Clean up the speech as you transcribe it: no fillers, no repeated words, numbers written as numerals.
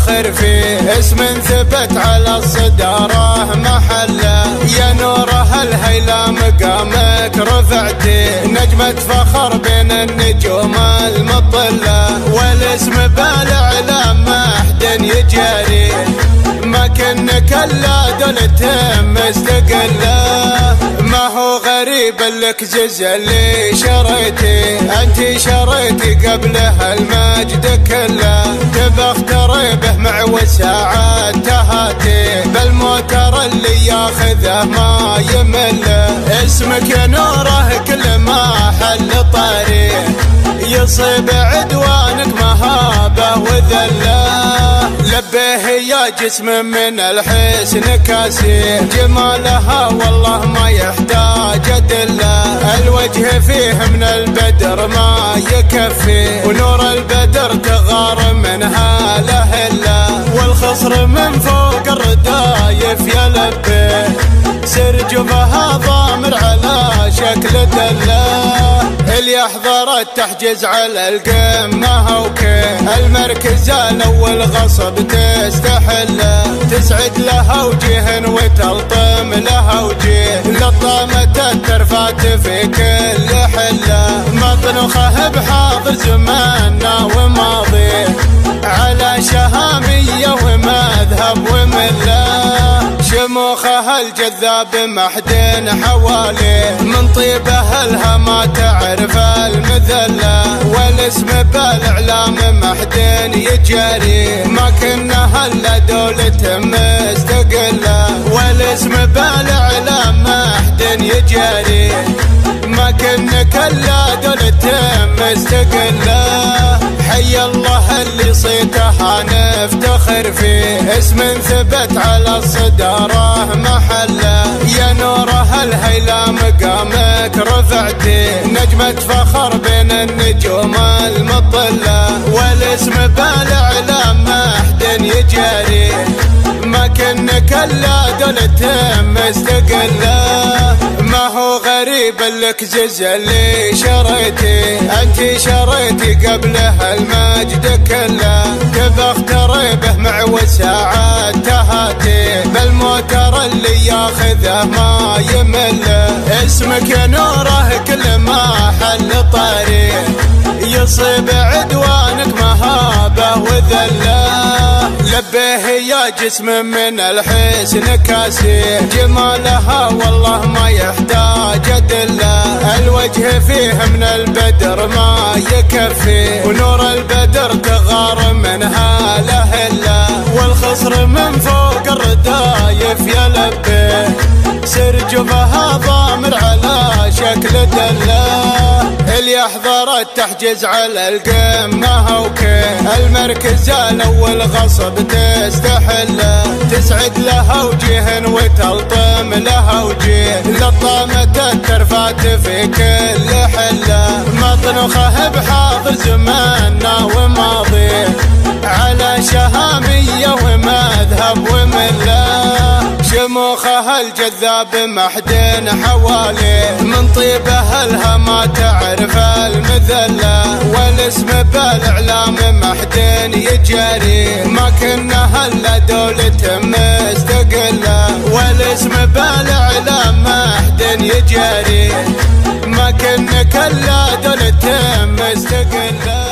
افتخر فيه، اسم ثبت على الصدارة محله، يا نوره الهيلة مقامك رفعتي، نجمة فخر بين النجوم المطلة، والاسم بالاعلام ما حد يجاري، ما كنك الا دولة مستقلة، ما هو غريب لك جزء اللي شريتي، انت شريتي قبله المجد كله، تبختري به مع وساعات تهاتي، بالموتر اللي ياخذه ما يمله، اسمك يا نوره كل ما حل طريق، يصيب عدوانك مهابه وذله، لبيه يا جسم من الحسن كاسي، جمالها والله ما يحتاج ادله، الوجه فيه من البدر ما يكفي، ونور البدر تغار منها لهله، والخصر من فوق الردايف يلبيه، سرجفها ضامر على شكل دله، اللي يحضر التحجز على القمه وكيه، المركز الاول غصب تستحله، تسعد لها وجه وتلطم لها وجه، لطامة الترفات في كل حله، مطنخه بحاضر زماننا وماضيه، على شهاميه ومذهب ومله، شموخها الجذاب محد حواليه، من طيبه لها ما تعرف المذله، والاسم بالاعلام محد يجاري، ما كنها الا دولة مستقله، والاسم بالاعلام محد يجاري، ما كنك الا دولة مستقله، حي الله اللي صيتها نفتخر فيه، اسم ثبت على الصدارة محله، يا نوره الهيلة مقامك رفعتي، نجمة فخر بين النجوم المطلة، والاسم بالاعلام ما حد يجاري، ما كنك الا دولة مستقله، ما هو غريب لك جزء اللي شريتي، انت شريتي قبله المجد كله، تبختري به مع وساعات تهاتي، بالموتر اللي ياخذه ما يمله، اسمك يا نوره كل ما حل طريق، يصيب عدوانك مهابه وذله، لبيه يا جسم من الحسن كاسي، جمالها والله ما يحتاج ادله، الوجه فيه من البدر ما يكفي، ونور البدر تغار منها لهله، والخصر من فوق الردايف يلبيه، سرجفها ضامر على شكل دله، اللي يحضر التحجز على القمه وكيه، المركز الاول غصب تستحله، تسعد لها وجه وتلطم لها وجه، لطامة الترفات في كل حله، مطنخه بحاضر زماننا وماضيه، على شهاميه ومذهب ومله، شموخها الجذاب محد حواليه، من طيبه لها ما تعرف المذله، والاسم بالاعلام محد يجاري، ما كنها الا دولة مستقله، والاسم بالاعلام محد يجاري، ما كنك الا دولة مستقله.